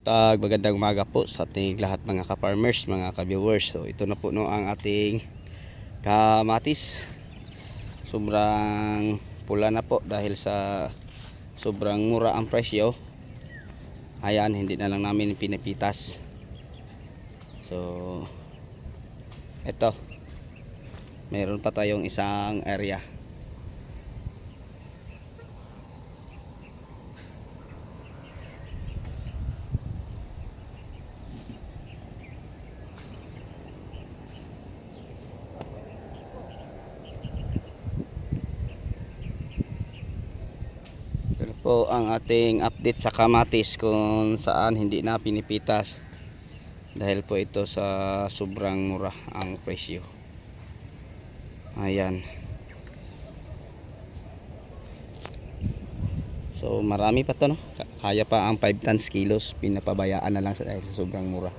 Magandang umaga po sa ating lahat mga ka-farmers, mga ka-viewers. So ito na po no ang ating kamatis. Sobrang pula na po dahil sa sobrang mura ang presyo. Ayan, hindi na lang namin pinipitas. So ito, meron pa tayong isang area. Ito po ang ating update sa kamatis kung saan hindi na pinipitas dahil po ito sa sobrang mura ang presyo. Ayan. So marami pa to no. Kaya pa ang 5 tons kilos, pinapabayaan na lang dahil sa sobrang mura.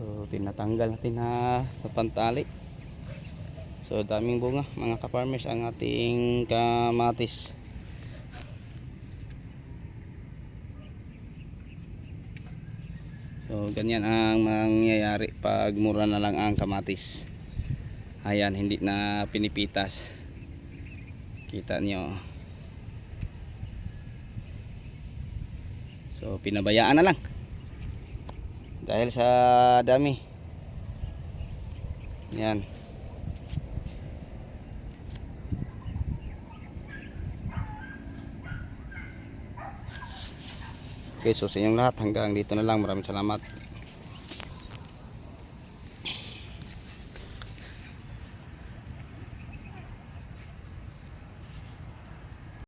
So tinatanggal natin sa pantali. So daming bunga mga ka-farmers ang ating kamatis. So ganyan ang mangyayari pag mura na lang ang kamatis. Ayan, hindi na pinipitas. Kita nyo. So pinabayaan na lang dahil sa dami. Yan. Okay, so sa inyong lahat hanggang dito na lang. Maraming salamat.